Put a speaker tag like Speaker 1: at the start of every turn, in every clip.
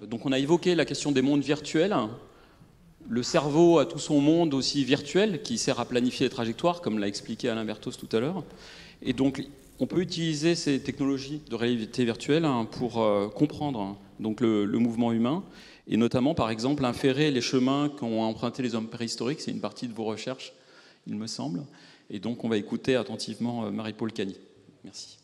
Speaker 1: Donc on a évoqué la question des mondes virtuels. Le cerveau a tout son monde aussi virtuel qui sert à planifier les trajectoires, comme l'a expliqué Alain Berthos tout à l'heure. Et donc on peut utiliser ces technologies de réalité virtuelle pour comprendre donc, le mouvement humain, et notamment par exemple inférer les chemins qu'ont empruntés les hommes préhistoriques. C'est une partie de vos recherches, il me semble. Et donc on va écouter attentivement Marie-Paule Cany. Merci.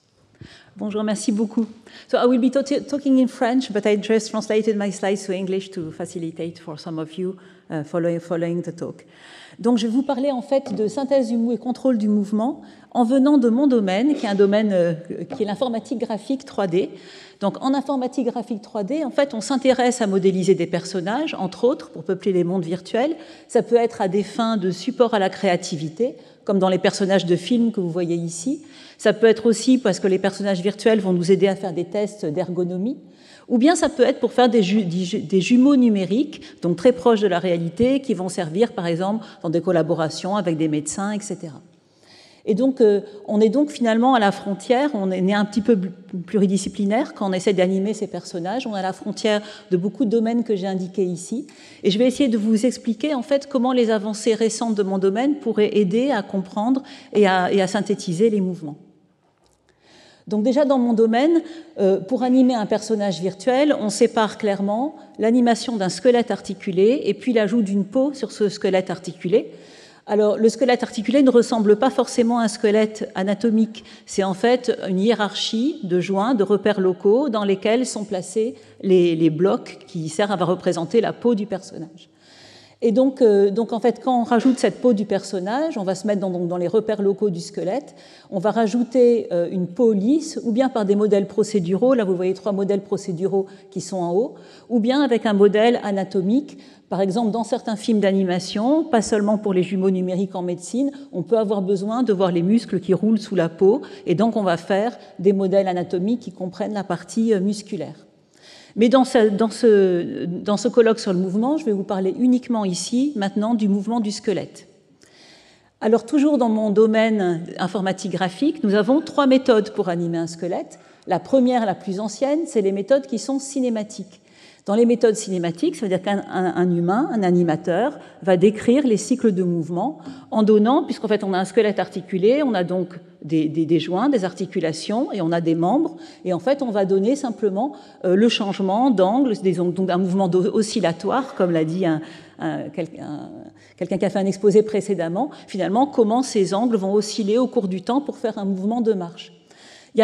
Speaker 2: Bonjour, merci beaucoup. So I will be talking in French, but I just translated my slides to English to facilitate for some of you following the talk. Donc je vais vous parler en fait de synthèse du mouvement et contrôle du mouvement en venant de mon domaine, qui est un domaine qui est l'informatique graphique 3D. Donc en informatique graphique 3D, en fait, on s'intéresse à modéliser des personnages, entre autres, pour peupler les mondes virtuels. Ça peut être à des fins de support à la créativité, comme dans les personnages de films que vous voyez ici. Ça peut être aussi parce que les personnages virtuels vont nous aider à faire des tests d'ergonomie, ou bien ça peut être pour faire des jumeaux numériques, donc très proches de la réalité, qui vont servir, par exemple, dans des collaborations avec des médecins, etc. Et donc, on est donc finalement à la frontière, on est un petit peu pluridisciplinaire quand on essaie d'animer ces personnages, on est à la frontière de beaucoup de domaines que j'ai indiqués ici. Et je vais essayer de vous expliquer en fait comment les avancées récentes de mon domaine pourraient aider à comprendre et à synthétiser les mouvements. Donc déjà dans mon domaine, pour animer un personnage virtuel, on sépare clairement l'animation d'un squelette articulé et puis l'ajout d'une peau sur ce squelette articulé. Alors, le squelette articulé ne ressemble pas forcément à un squelette anatomique. C'est en fait une hiérarchie de joints, de repères locaux dans lesquels sont placés les blocs qui servent à représenter la peau du personnage. Et donc en fait, quand on rajoute cette peau du personnage, on va se mettre dans les repères locaux du squelette, on va rajouter une peau lisse, ou bien par des modèles procéduraux, là vous voyez 3 modèles procéduraux qui sont en haut, ou bien avec un modèle anatomique. Par exemple, dans certains films d'animation, pas seulement pour les jumeaux numériques en médecine, on peut avoir besoin de voir les muscles qui roulent sous la peau, et donc on va faire des modèles anatomiques qui comprennent la partie musculaire. Mais dans ce colloque sur le mouvement, je vais vous parler uniquement ici, maintenant, du mouvement du squelette. Alors, toujours dans mon domaine informatique graphique, nous avons 3 méthodes pour animer un squelette. La première, la plus ancienne, c'est les méthodes qui sont cinématiques. Dans les méthodes cinématiques, ça veut dire qu'un humain, un animateur, va décrire les cycles de mouvement en donnant, puisqu'en fait on a un squelette articulé, on a donc des joints, des articulations, et on a des membres, et en fait on va donner simplement le changement d'angle, donc un mouvement oscillatoire, comme l'a dit quelqu'un qui a fait un exposé précédemment, finalement comment ces angles vont osciller au cours du temps pour faire un mouvement de marche.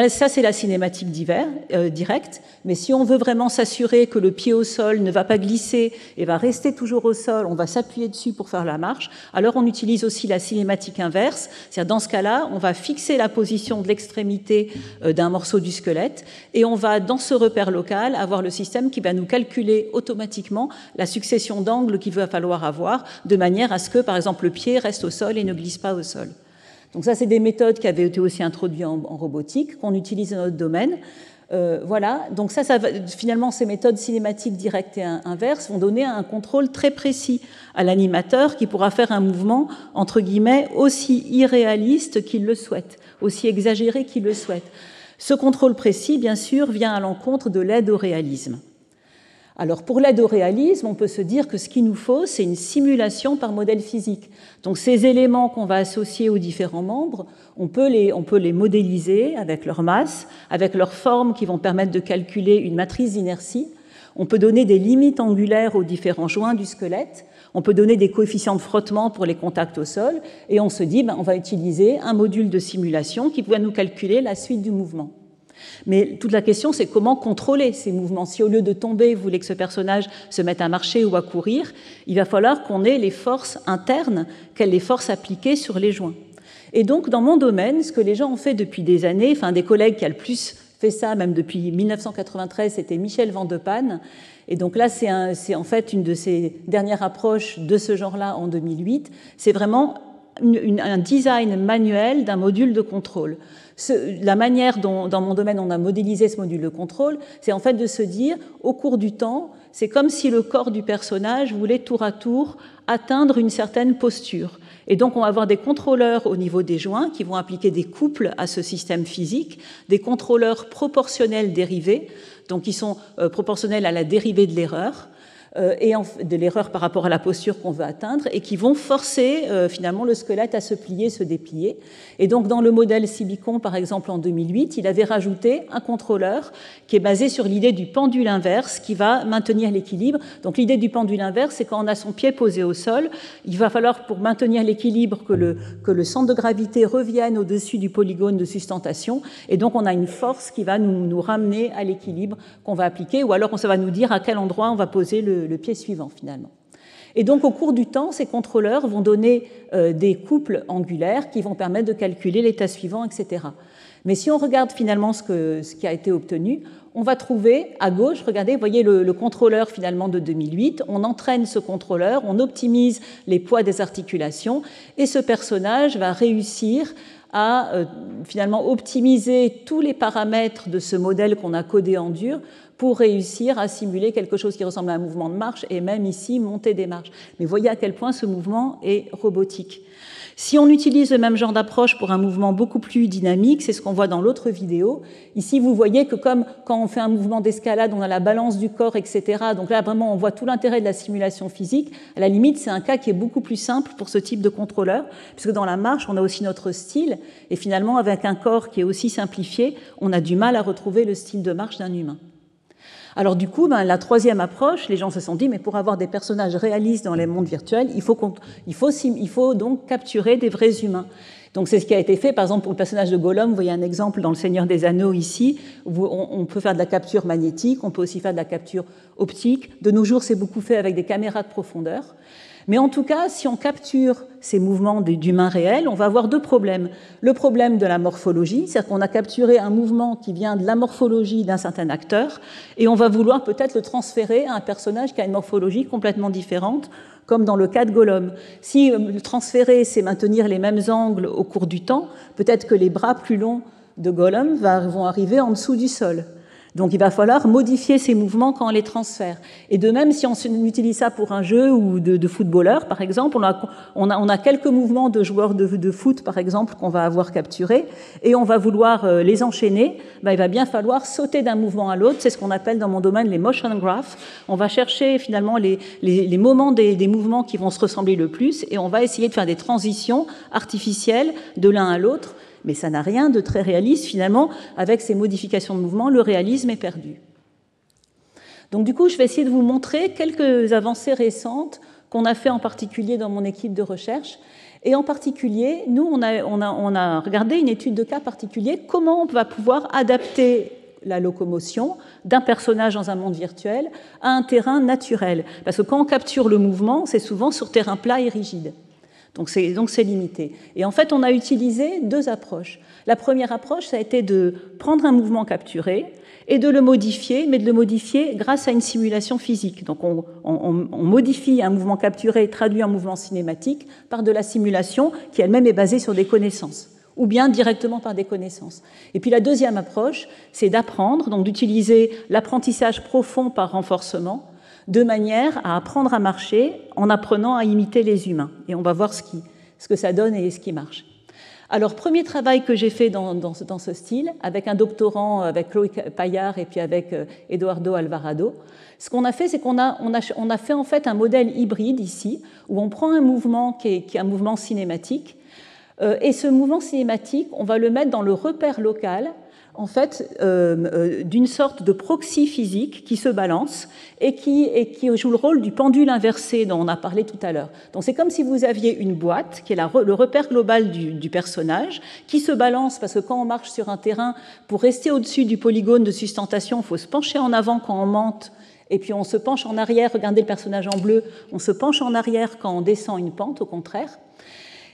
Speaker 2: Ça, c'est la cinématique directe, mais si on veut vraiment s'assurer que le pied au sol ne va pas glisser et va rester toujours au sol, on va s'appuyer dessus pour faire la marche, alors on utilise aussi la cinématique inverse, c'est-à-dire dans ce cas-là, on va fixer la position de l'extrémité d'un morceau du squelette et on va, dans ce repère local, avoir le système qui va nous calculer automatiquement la succession d'angles qu'il va falloir avoir, de manière à ce que, par exemple, le pied reste au sol et ne glisse pas au sol. Donc ça, c'est des méthodes qui avaient été aussi introduites en robotique, qu'on utilise dans notre domaine. Voilà, donc finalement, ces méthodes cinématiques directes et inverses vont donner un contrôle très précis à l'animateur qui pourra faire un mouvement, entre guillemets, aussi irréaliste qu'il le souhaite, aussi exagéré qu'il le souhaite. Ce contrôle précis, bien sûr, vient à l'encontre de l'aide au réalisme. Alors, pour l'aide au réalisme, on peut se dire que ce qu'il nous faut, c'est une simulation par modèle physique. Donc, ces éléments qu'on va associer aux différents membres, on peut les modéliser avec leur masse, avec leurs formes qui vont permettre de calculer une matrice d'inertie. On peut donner des limites angulaires aux différents joints du squelette. On peut donner des coefficients de frottement pour les contacts au sol. Et on se dit, on va utiliser un module de simulation qui va nous calculer la suite du mouvement. Mais toute la question, c'est comment contrôler ces mouvements. Si au lieu de tomber, vous voulez que ce personnage se mette à marcher ou à courir, il va falloir qu'on ait les forces internes, les forces appliquées sur les joints. Et donc, dans mon domaine, ce que les gens ont fait depuis des années, enfin des collègues qui a le plus fait ça, même depuis 1993, c'était Michel Van de Panne. Et donc là, c'est en fait une de ses dernières approches de ce genre-là en 2008. C'est vraiment un design manuel d'un module de contrôle. La manière dont, dans mon domaine, on a modélisé ce module de contrôle, c'est en fait de se dire, au cours du temps, c'est comme si le corps du personnage voulait tour à tour atteindre une certaine posture. Et donc, on va avoir des contrôleurs au niveau des joints qui vont appliquer des couples à ce système physique, des contrôleurs proportionnels dérivés, donc qui sont proportionnels à la dérivée de l'erreur, de l'erreur par rapport à la posture qu'on veut atteindre, et qui vont forcer finalement le squelette à se plier, se déplier. Et donc dans le modèle Sibicon, par exemple en 2008, il avait rajouté un contrôleur qui est basé sur l'idée du pendule inverse qui va maintenir l'équilibre. Donc l'idée du pendule inverse, c'est quand on a son pied posé au sol, il va falloir pour maintenir l'équilibre que le centre de gravité revienne au-dessus du polygone de sustentation, et donc on a une force qui va nous ramener à l'équilibre qu'on va appliquer, ou alors ça va nous dire à quel endroit on va poser le pied suivant finalement. Et donc au cours du temps, ces contrôleurs vont donner des couples angulaires qui vont permettre de calculer l'état suivant, etc. Mais si on regarde finalement ce qui a été obtenu, on va trouver à gauche, regardez, vous voyez le contrôleur finalement de 2008, on entraîne ce contrôleur, on optimise les poids des articulations, et ce personnage va réussir à finalement optimiser tous les paramètres de ce modèle qu'on a codé en dur pour réussir à simuler quelque chose qui ressemble à un mouvement de marche, et même ici, monter des marches. Mais voyez à quel point ce mouvement est robotique. Si on utilise le même genre d'approche pour un mouvement beaucoup plus dynamique, c'est ce qu'on voit dans l'autre vidéo. Ici, vous voyez que comme quand on fait un mouvement d'escalade, on a la balance du corps, etc. Donc là, vraiment, on voit tout l'intérêt de la simulation physique. À la limite, c'est un cas qui est beaucoup plus simple pour ce type de contrôleur, puisque dans la marche, on a aussi notre style. Et finalement, avec un corps qui est aussi simplifié, on a du mal à retrouver le style de marche d'un humain. Alors du coup, la troisième approche, les gens se sont dit, mais pour avoir des personnages réalistes dans les mondes virtuels, il faut donc capturer des vrais humains. Donc c'est ce qui a été fait, par exemple, pour le personnage de Gollum. Vous voyez un exemple dans Le Seigneur des Anneaux ici, où on peut faire de la capture magnétique, on peut aussi faire de la capture optique. De nos jours, c'est beaucoup fait avec des caméras de profondeur. Mais en tout cas, si on capture ces mouvements d'humains réels, on va avoir deux problèmes. Le problème de la morphologie, c'est-à-dire qu'on a capturé un mouvement qui vient de la morphologie d'un certain acteur, et on va vouloir peut-être le transférer à un personnage qui a une morphologie complètement différente, comme dans le cas de Gollum. Si le transférer, c'est maintenir les mêmes angles au cours du temps, peut-être que les bras plus longs de Gollum vont arriver en dessous du sol. Donc il va falloir modifier ces mouvements quand on les transfère. Et de même, si on utilise ça pour un jeu ou de footballeur, par exemple, on a quelques mouvements de joueurs de foot, par exemple, qu'on va avoir capturés, et on va vouloir les enchaîner, il va bien falloir sauter d'un mouvement à l'autre. C'est ce qu'on appelle dans mon domaine les motion graphs. On va chercher finalement les moments des mouvements qui vont se ressembler le plus, et on va essayer de faire des transitions artificielles de l'un à l'autre. Mais ça n'a rien de très réaliste. Finalement, avec ces modifications de mouvement, le réalisme est perdu. Donc du coup, je vais essayer de vous montrer quelques avancées récentes qu'on a fait en particulier dans mon équipe de recherche. Et en particulier, nous, on a regardé une étude de cas particulier, comment on va pouvoir adapter la locomotion d'un personnage dans un monde virtuel à un terrain naturel. Parce que quand on capture le mouvement, c'est souvent sur terrain plat et rigide. Donc c'est limité. Et en fait, on a utilisé deux approches. La première approche, ça a été de prendre un mouvement capturé et de le modifier, mais de le modifier grâce à une simulation physique. Donc on modifie un mouvement capturé traduit en mouvement cinématique par de la simulation qui elle-même est basée sur des connaissances, ou bien directement par des connaissances. Et puis la deuxième approche, c'est d'apprendre, donc d'utiliser l'apprentissage profond par renforcement, de manière à apprendre à marcher en apprenant à imiter les humains. Et on va voir ce que ça donne et ce qui marche. Alors, premier travail que j'ai fait dans ce style, avec un doctorant, avec Chloé Paillard et puis avec Eduardo Alvarado, ce qu'on a fait, c'est qu'on a fait en fait un modèle hybride ici, où on prend un mouvement qui est un mouvement cinématique, et ce mouvement cinématique, on va le mettre dans le repère local, en fait, d'une sorte de proxy physique qui se balance et qui joue le rôle du pendule inversé dont on a parlé tout à l'heure. Donc c'est comme si vous aviez une boîte qui est le repère global du personnage qui se balance, parce que quand on marche sur un terrain, pour rester au-dessus du polygone de sustentation, il faut se pencher en avant quand on monte, et puis on se penche en arrière. Regardez le personnage en bleu, on se penche en arrière quand on descend une pente, au contraire.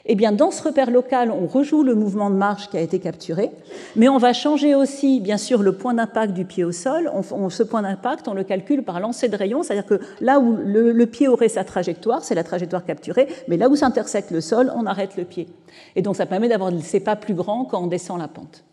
Speaker 2: Eh bien, dans ce repère local, on rejoue le mouvement de marche qui a été capturé, mais on va changer aussi, bien sûr, le point d'impact du pied au sol. Ce point d'impact, on le calcule par lancer de rayon, c'est-à-dire que là où le pied aurait sa trajectoire, c'est la trajectoire capturée, mais là où s'intersecte le sol, on arrête le pied. Et donc, ça permet d'avoir ses pas plus grands quand on descend la pente.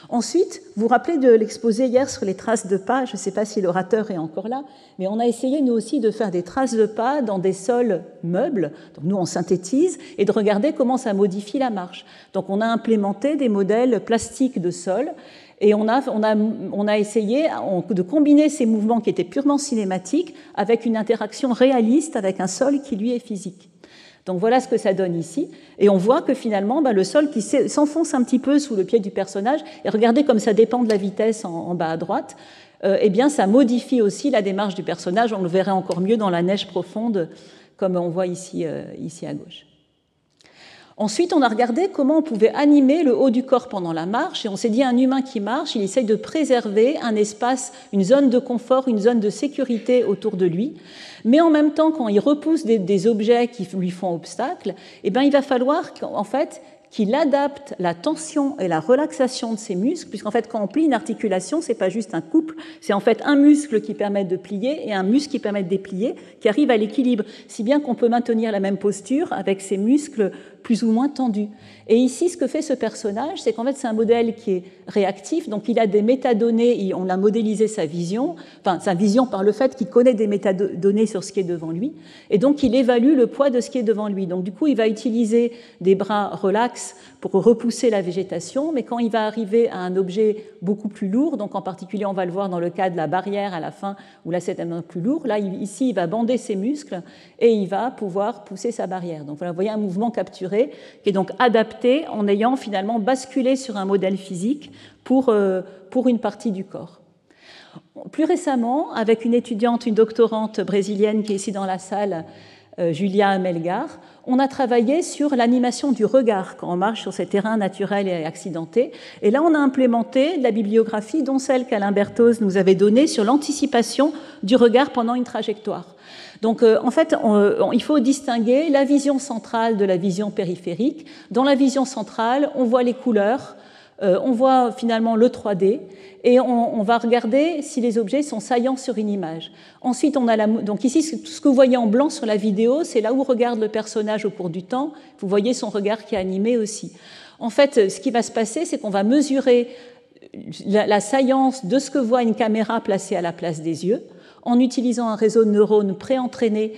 Speaker 2: Ensuite, vous vous rappelez de l'exposé hier sur les traces de pas, je ne sais pas si l'orateur est encore là, mais on a essayé nous aussi de faire des traces de pas dans des sols meubles, donc nous on synthétise, et de regarder comment ça modifie la marche. Donc on a implémenté des modèles plastiques de sol, et on a essayé de combiner ces mouvements qui étaient purement cinématiques avec une interaction réaliste avec un sol qui lui est physique. Donc voilà ce que ça donne ici. Et on voit que finalement, le sol qui s'enfonce un petit peu sous le pied du personnage, et regardez comme ça dépend de la vitesse en bas à droite, eh bien ça modifie aussi la démarche du personnage. On le verrait encore mieux dans la neige profonde, comme on voit ici à gauche. Ensuite, on a regardé comment on pouvait animer le haut du corps pendant la marche, et on s'est dit un humain qui marche, il essaye de préserver un espace, une zone de confort, une zone de sécurité autour de lui. Mais en même temps, quand il repousse des objets qui lui font obstacle, eh bien, il va falloir qu'en fait, qu'il adapte la tension et la relaxation de ses muscles, puisqu'en fait, quand on plie une articulation, c'est pas juste un couple, c'est en fait un muscle qui permet de plier et un muscle qui permet de déplier, qui arrive à l'équilibre, si bien qu'on peut maintenir la même posture avec ses muscles plus ou moins tendus. Et ici, ce que fait ce personnage, c'est qu'en fait, c'est un modèle qui est réactif, donc il a des métadonnées, on a modélisé sa vision par le fait qu'il connaît des métadonnées sur ce qui est devant lui, et donc il évalue le poids de ce qui est devant lui. Donc du coup, il va utiliser des bras relax pour repousser la végétation, mais quand il va arriver à un objet beaucoup plus lourd, donc en particulier, on va le voir dans le cas de la barrière à la fin, où là, c'est un peu plus lourd, là, ici, il va bander ses muscles et il va pouvoir pousser sa barrière. Donc voilà, vous voyez un mouvement capturé qui est donc adapté en ayant finalement basculé sur un modèle physique pour une partie du corps. Plus récemment, avec une étudiante, une doctorante brésilienne qui est ici dans la salle, Julia Melgar, on a travaillé sur l'animation du regard quand on marche sur ces terrains naturels et accidentés. Et là, on a implémenté de la bibliographie, dont celle qu'Alain Berthoz nous avait donnée sur l'anticipation du regard pendant une trajectoire. Donc, en fait, il faut distinguer la vision centrale de la vision périphérique. Dans la vision centrale, on voit les couleurs, on voit finalement le 3D, et on va regarder si les objets sont saillants sur une image. Ensuite, on a donc ici, ce que vous voyez en blanc sur la vidéo, c'est là où regarde le personnage au cours du temps. Vous voyez son regard qui est animé aussi. En fait, ce qui va se passer, c'est qu'on va mesurer la saillance de ce que voit une caméra placée à la place des yeux, en utilisant un réseau de neurones pré-entraîné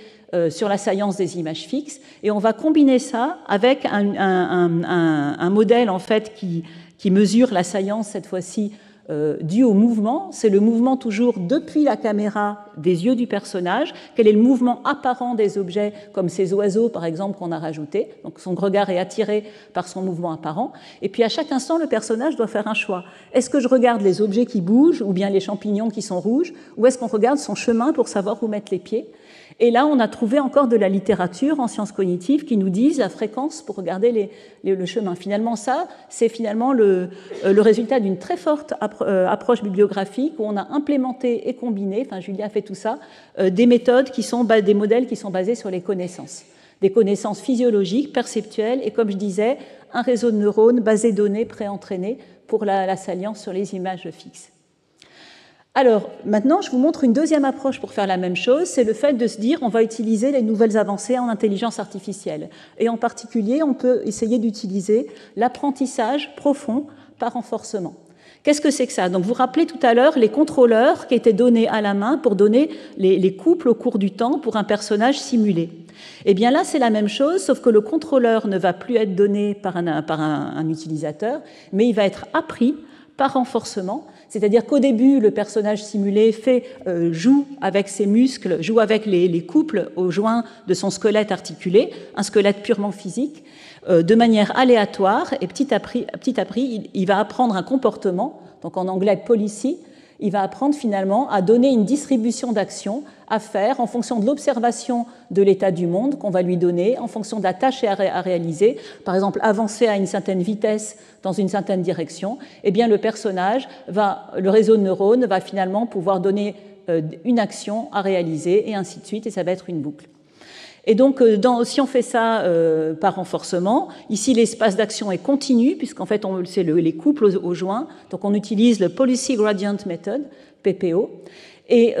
Speaker 2: sur la saillance des images fixes, et on va combiner ça avec un modèle en fait qui mesure la saillance cette fois-ci due au mouvement. C'est le mouvement toujours depuis la caméra des yeux du personnage. Quel est le mouvement apparent des objets, comme ces oiseaux par exemple qu'on a rajoutés. Donc son regard est attiré par son mouvement apparent. Et puis à chaque instant, le personnage doit faire un choix. Est-ce que je regarde les objets qui bougent ou bien les champignons qui sont rouges, ou est-ce qu'on regarde son chemin pour savoir où mettre les pieds? Et là, on a trouvé encore de la littérature en sciences cognitives qui nous disent la fréquence pour regarder le chemin. Finalement, ça, c'est finalement le résultat d'une très forte approche bibliographique où on a implémenté et combiné, enfin Julia a fait tout ça, des méthodes des modèles qui sont basés sur les connaissances. Des connaissances physiologiques, perceptuelles, et comme je disais, un réseau de neurones, basé de données pré-entraînées pour la salience sur les images fixes. Alors, maintenant, je vous montre une deuxième approche pour faire la même chose, c'est le fait de se dire on va utiliser les nouvelles avancées en intelligence artificielle. Et en particulier, on peut essayer d'utiliser l'apprentissage profond par renforcement. Qu'est-ce que c'est que ça? Donc, vous vous rappelez tout à l'heure les contrôleurs qui étaient donnés à la main pour donner les couples au cours du temps pour un personnage simulé. Eh bien là, c'est la même chose, sauf que le contrôleur ne va plus être donné par un utilisateur, mais il va être appris par renforcement. C'est-à-dire qu'au début, le personnage simulé joue avec ses muscles, joue avec les couples aux joints de son squelette articulé, un squelette purement physique, de manière aléatoire, et petit à petit, il va apprendre un comportement, donc en anglais policy, il va apprendre finalement à donner une distribution d'actions à faire en fonction de l'observation de l'état du monde qu'on va lui donner, en fonction de la tâche à réaliser. Par exemple, avancer à une certaine vitesse dans une certaine direction, eh bien le personnage, le réseau de neurones va finalement pouvoir donner une action à réaliser, et ainsi de suite, et ça va être une boucle. Et donc, si on fait ça par renforcement, ici l'espace d'action est continu, puisqu'en fait, c'est les couples aux joints, donc on utilise le Policy Gradient Method, PPO, et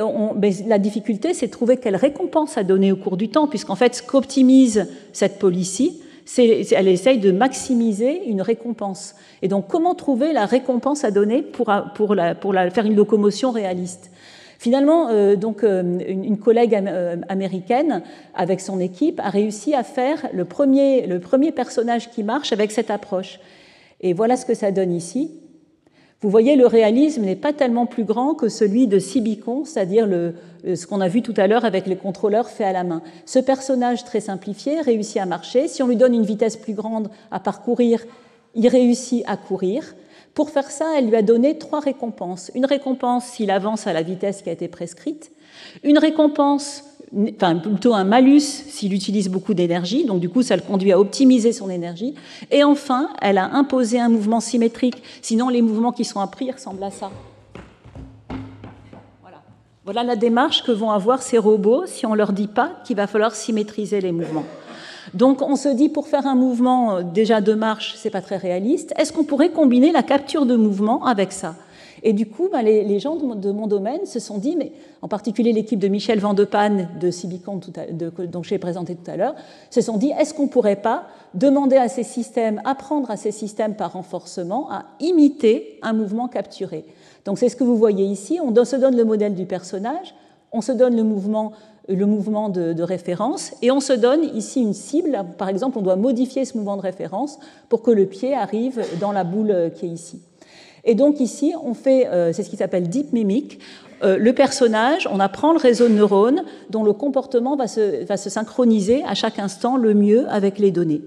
Speaker 2: la difficulté, c'est de trouver quelle récompense à donner au cours du temps, puisqu'en fait, ce qu'optimise cette policy, elle essaye de maximiser une récompense. Et donc, comment trouver la récompense à donner pour faire une locomotion réaliste? Finalement, une collègue américaine, avec son équipe, a réussi à faire le premier personnage qui marche avec cette approche. Et voilà ce que ça donne ici. Vous voyez, le réalisme n'est pas tellement plus grand que celui de Sibicon, c'est-à-dire ce qu'on a vu tout à l'heure avec les contrôleurs faits à la main. Ce personnage très simplifié réussit à marcher. Si on lui donne une vitesse plus grande à parcourir, il réussit à courir. Pour faire ça, elle lui a donné 3 récompenses. Une récompense s'il avance à la vitesse qui a été prescrite, une récompense, enfin plutôt un malus s'il utilise beaucoup d'énergie, donc du coup ça le conduit à optimiser son énergie, et enfin elle a imposé un mouvement symétrique, sinon les mouvements qui sont appris ressemblent à ça. Voilà la démarche que vont avoir ces robots si on ne leur dit pas qu'il va falloir symétriser les mouvements. Donc on se dit, pour faire un mouvement déjà de marche, c'est pas très réaliste, est-ce qu'on pourrait combiner la capture de mouvement avec ça? Et du coup, les gens de mon domaine se sont dit, mais en particulier l'équipe de Michel Van de Panne de Sibicon, dont j'ai présenté tout à l'heure, se sont dit, est-ce qu'on ne pourrait pas demander à ces systèmes, apprendre à ces systèmes par renforcement à imiter un mouvement capturé? Donc c'est ce que vous voyez ici, on se donne le modèle du personnage, on se donne le mouvement de référence, et on se donne ici une cible. Par exemple, on doit modifier ce mouvement de référence pour que le pied arrive dans la boule qui est ici. Et donc ici, on fait, c'est ce qui s'appelle deep mimic. Le personnage, on apprend le réseau de neurones dont le comportement va se synchroniser à chaque instant le mieux avec les données.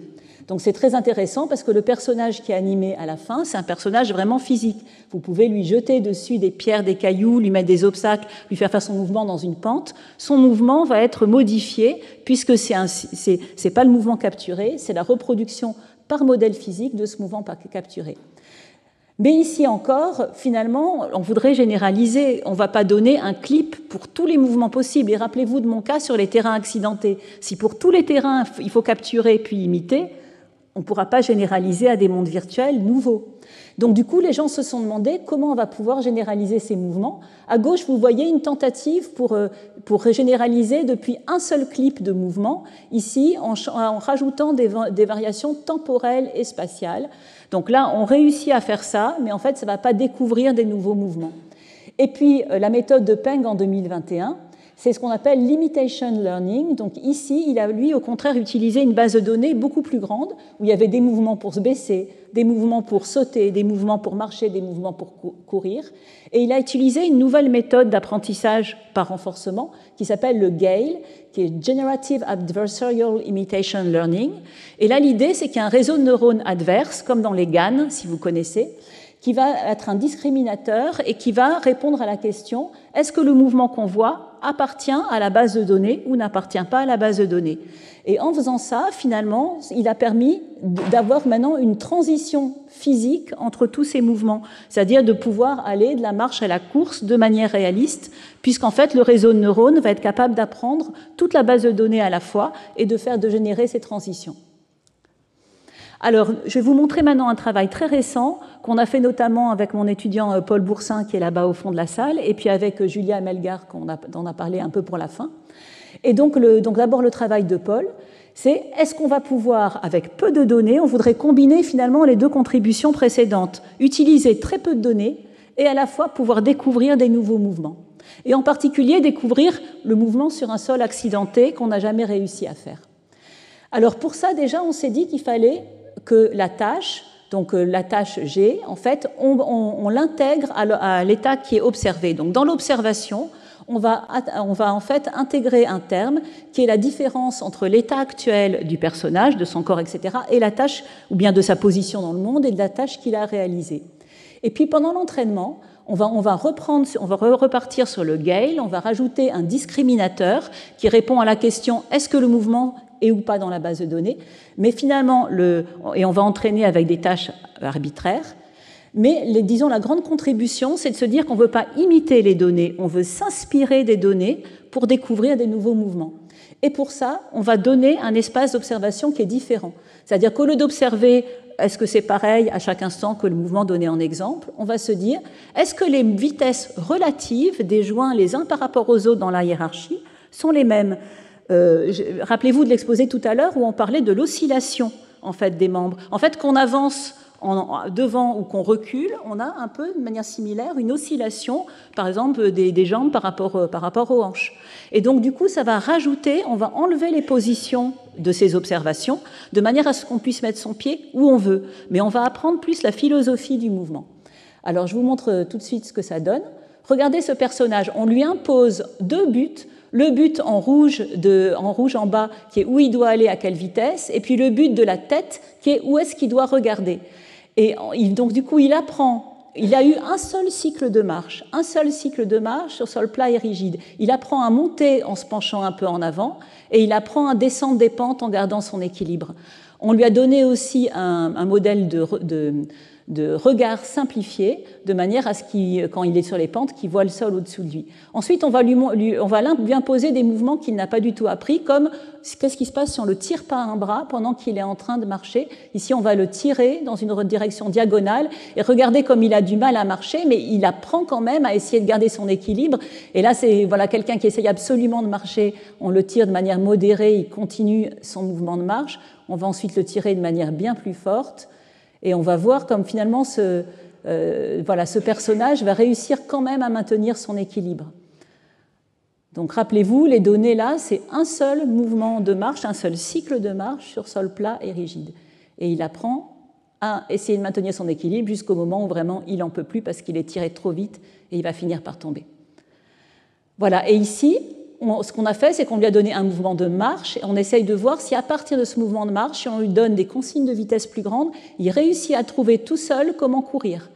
Speaker 2: Donc c'est très intéressant parce que le personnage qui est animé à la fin, c'est un personnage vraiment physique. Vous pouvez lui jeter dessus des pierres, des cailloux, lui mettre des obstacles, lui faire son mouvement dans une pente. Son mouvement va être modifié puisque c'est pas le mouvement capturé, c'est la reproduction par modèle physique de ce mouvement capturé. Mais ici encore, finalement, on voudrait généraliser. On ne va pas donner un clip pour tous les mouvements possibles. Et rappelez-vous de mon cas sur les terrains accidentés. Si pour tous les terrains, il faut capturer puis imiter, on ne pourra pas généraliser à des mondes virtuels nouveaux. Donc du coup, les gens se sont demandé comment on va pouvoir généraliser ces mouvements. À gauche, vous voyez une tentative pour généraliser depuis un seul clip de mouvement, ici en rajoutant des variations temporelles et spatiales. Donc là, on réussit à faire ça, mais en fait, ça ne va pas découvrir des nouveaux mouvements. Et puis, la méthode de Peng en 2021, c'est ce qu'on appelle l'imitation learning. Donc ici, il a, lui, au contraire, utilisé une base de données beaucoup plus grande, où il y avait des mouvements pour se baisser, des mouvements pour sauter, des mouvements pour marcher, des mouvements pour courir. Et il a utilisé une nouvelle méthode d'apprentissage par renforcement qui s'appelle le GALE, qui est Generative Adversarial Imitation Learning. Et là, l'idée, c'est qu'il y a un réseau de neurones adverses, comme dans les GAN, si vous connaissez, qui va être un discriminateur et qui va répondre à la question « Est-ce que le mouvement qu'on voit appartient à la base de données ou n'appartient pas à la base de données ?» Et en faisant ça, finalement, il a permis d'avoir maintenant une transition physique entre tous ces mouvements, c'est-à-dire de pouvoir aller de la marche à la course de manière réaliste, puisqu'en fait, le réseau de neurones va être capable d'apprendre toute la base de données à la fois et de générer ces transitions. Alors, je vais vous montrer maintenant un travail très récent qu'on a fait notamment avec mon étudiant Paul Boursin, qui est là-bas au fond de la salle, et puis avec Julia Melgar, dont on a parlé un peu pour la fin. Et donc d'abord, le travail de Paul, c'est est-ce qu'on va pouvoir, avec peu de données, on voudrait combiner finalement les deux contributions précédentes, utiliser très peu de données et à la fois pouvoir découvrir des nouveaux mouvements. Et en particulier, découvrir le mouvement sur un sol accidenté qu'on n'a jamais réussi à faire. Alors pour ça, déjà, on s'est dit qu'il fallait que la tâche, donc la tâche G, en fait, on l'intègre à l'état qui est observé. Donc dans l'observation, on va en fait intégrer un terme qui est la différence entre l'état actuel du personnage, de son corps, etc., et la tâche, ou bien de sa position dans le monde, et de la tâche qu'il a réalisée. Et puis pendant l'entraînement, on va repartir sur le GALE, on va rajouter un discriminateur qui répond à la question « Est-ce que le mouvement est ou pas dans la base de données ?» Mais finalement, et on va entraîner avec des tâches arbitraires. Mais disons, la grande contribution, c'est de se dire qu'on ne veut pas imiter les données, on veut s'inspirer des données pour découvrir des nouveaux mouvements. Et pour ça, on va donner un espace d'observation qui est différent. C'est-à-dire qu'au lieu d'observer est-ce que c'est pareil à chaque instant que le mouvement donné en exemple, on va se dire est-ce que les vitesses relatives des joints les uns par rapport aux autres dans la hiérarchie sont les mêmes. Rappelez-vous de l'exposé tout à l'heure où on parlait de l'oscillation en fait, des membres. En fait, qu'on avance devant ou qu'on recule, on a un peu, de manière similaire, une oscillation, par exemple, des jambes par rapport aux hanches. Et donc, du coup, ça va rajouter, on va enlever les positions de ces observations, de manière à ce qu'on puisse mettre son pied où on veut. Mais on va apprendre plus la philosophie du mouvement. Alors, je vous montre tout de suite ce que ça donne. Regardez ce personnage. On lui impose 2 buts. Le but en rouge en bas, qui est où il doit aller, à quelle vitesse, et puis le but de la tête, qui est où est-ce qu'il doit regarder. Et donc, du coup, il apprend. Il a eu un seul cycle de marche sur sol plat et rigide. Il apprend à monter en se penchant un peu en avant, et il apprend à descendre des pentes en gardant son équilibre. On lui a donné aussi un modèle de regard simplifié, de manière à ce qu'il, quand il est sur les pentes, qu'il voit le sol au-dessous de lui. Ensuite, on va lui imposer des mouvements qu'il n'a pas du tout appris, comme qu'est-ce qui se passe si on le tire par un bras pendant qu'il est en train de marcher. Ici, on va le tirer dans une direction diagonale, et regardez comme il a du mal à marcher, mais il apprend quand même à essayer de garder son équilibre. Et là, c'est quelqu'un qui essaye absolument de marcher, on le tire de manière modérée, il continue son mouvement de marche. On va ensuite le tirer de manière bien plus forte. Et on va voir comme finalement ce personnage va réussir quand même à maintenir son équilibre. Donc rappelez-vous, les données là, c'est un seul mouvement de marche, un seul cycle de marche sur sol plat et rigide. Et il apprend à essayer de maintenir son équilibre jusqu'au moment où vraiment il n'en peut plus parce qu'il est tiré trop vite et il va finir par tomber. Voilà, et ici, ce qu'on a fait, c'est qu'on lui a donné un mouvement de marche et on essaye de voir si à partir de ce mouvement de marche, si on lui donne des consignes de vitesse plus grandes, il réussit à trouver tout seul comment courir.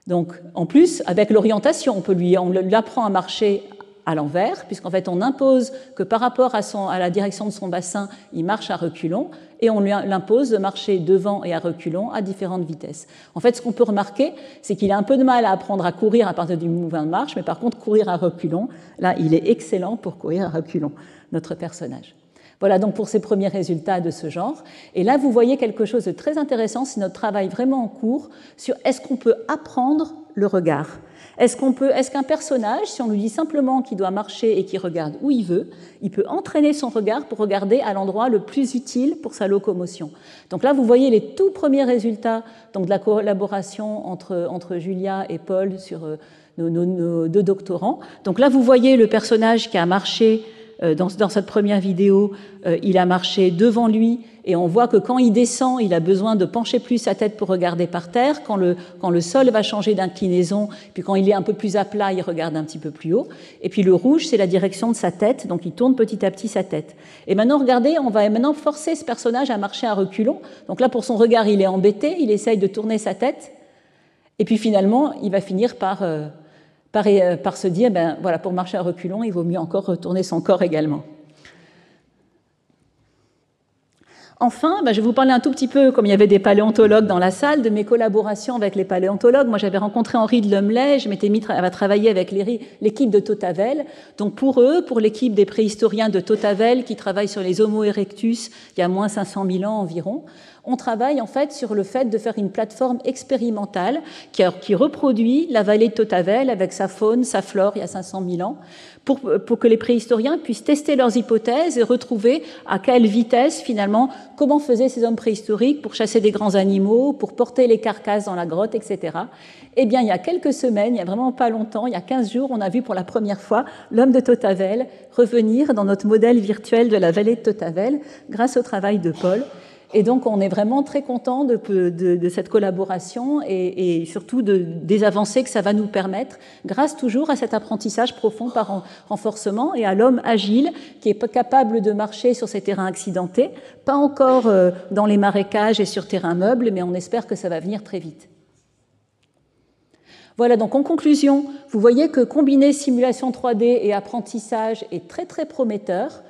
Speaker 2: Donc, en plus, avec l'orientation, on l'apprend à marcher à l'envers, puisqu'en fait, on impose que par rapport à la direction de son bassin, il marche à reculons, et on lui impose de marcher devant et à reculons à différentes vitesses. En fait, ce qu'on peut remarquer, c'est qu'il a un peu de mal à apprendre à courir à partir du mouvement de marche, mais par contre, courir à reculons, là, il est excellent pour courir à reculons, notre personnage. Voilà donc pour ces premiers résultats de ce genre. Et là, vous voyez quelque chose de très intéressant, c'est notre travail vraiment en cours sur est-ce qu'on peut apprendre le regard. Est-ce qu'un personnage, si on lui dit simplement qu'il doit marcher et qu'il regarde où il veut, il peut entraîner son regard pour regarder à l'endroit le plus utile pour sa locomotion. Donc là, vous voyez les tout premiers résultats donc de la collaboration entre Julia et Paul sur nos 2 doctorants. Donc là, vous voyez le personnage qui a marché dans cette première vidéo, il a marché devant lui et on voit que quand il descend, il a besoin de pencher plus sa tête pour regarder par terre. Quand le sol va changer d'inclinaison, puis quand il est un peu plus à plat, il regarde un petit peu plus haut. Et puis le rouge, c'est la direction de sa tête, donc il tourne petit à petit sa tête. Et maintenant, regardez, on va maintenant forcer ce personnage à marcher à reculons. Donc là, pour son regard, il est embêté, il essaye de tourner sa tête. Et puis finalement, il va finir par se dire, pour marcher à reculons, il vaut mieux encore retourner son corps également. Enfin, je vais vous parler un tout petit peu, comme il y avait des paléontologues dans la salle, de mes collaborations avec les paléontologues. Moi, j'avais rencontré Henri de Lumley, je m'étais mis à travailler avec l'équipe de Tautavel. Donc pour l'équipe des préhistoriens de Tautavel, qui travaillent sur les Homo erectus il y a moins 500 000 ans environ, on travaille en fait sur le fait de faire une plateforme expérimentale qui reproduit la vallée de Tautavel avec sa faune, sa flore il y a 500 000 ans, pour que les préhistoriens puissent tester leurs hypothèses et retrouver à quelle vitesse finalement, comment faisaient ces hommes préhistoriques pour chasser des grands animaux, pour porter les carcasses dans la grotte, etc. Eh bien, il y a quelques semaines, il y a vraiment pas longtemps, il y a 15 jours, on a vu pour la première fois l'homme de Tautavel revenir dans notre modèle virtuel de la vallée de Tautavel grâce au travail de Paul. Et donc, on est vraiment très content de cette collaboration et surtout des avancées que ça va nous permettre, grâce toujours à cet apprentissage profond par renforcement et à l'homme agile qui est capable de marcher sur ces terrains accidentés, pas encore dans les marécages et sur terrain meuble, mais on espère que ça va venir très vite. Voilà, donc en conclusion, vous voyez que combiner simulation 3D et apprentissage est très très prometteur,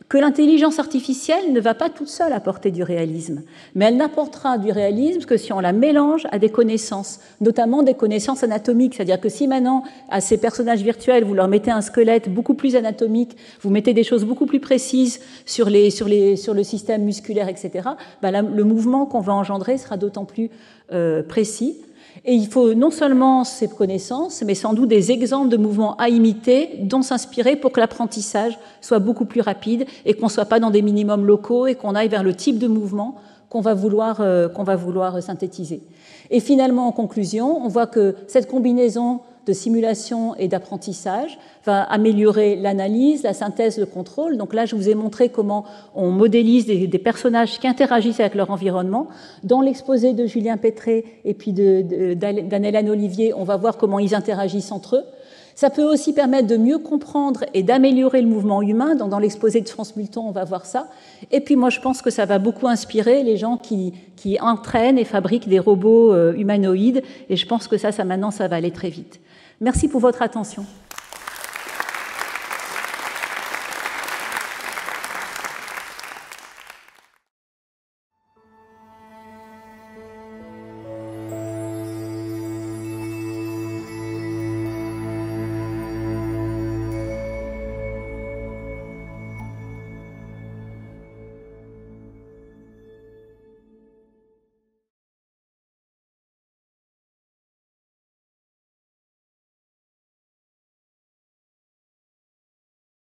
Speaker 2: que l'intelligence artificielle ne va pas toute seule apporter du réalisme, mais elle n'apportera du réalisme que si on la mélange à des connaissances, notamment des connaissances anatomiques, c'est-à-dire que si maintenant à ces personnages virtuels vous leur mettez un squelette beaucoup plus anatomique, vous mettez des choses beaucoup plus précises sur le système musculaire, etc., le mouvement qu'on va engendrer sera d'autant plus précis. Et il faut non seulement ces connaissances, mais sans doute des exemples de mouvements à imiter, dont s'inspirer pour que l'apprentissage soit beaucoup plus rapide et qu'on ne soit pas dans des minimums locaux et qu'on aille vers le type de mouvement qu'on va vouloir synthétiser. Et finalement, en conclusion, on voit que cette combinaison de simulation et d'apprentissage va améliorer l'analyse, la synthèse, le contrôle. Donc là, je vous ai montré comment on modélise des personnages qui interagissent avec leur environnement. Dans l'exposé de Julien Pétré et puis d'Anne-Hélène Olivier, on va voir comment ils interagissent entre eux. Ça peut aussi permettre de mieux comprendre et d'améliorer le mouvement humain. Donc dans l'exposé de France Multon, on va voir ça. Et puis moi, je pense que ça va beaucoup inspirer les gens qui entraînent et fabriquent des robots humanoïdes. Et je pense que ça maintenant, ça va aller très vite. Merci pour votre attention.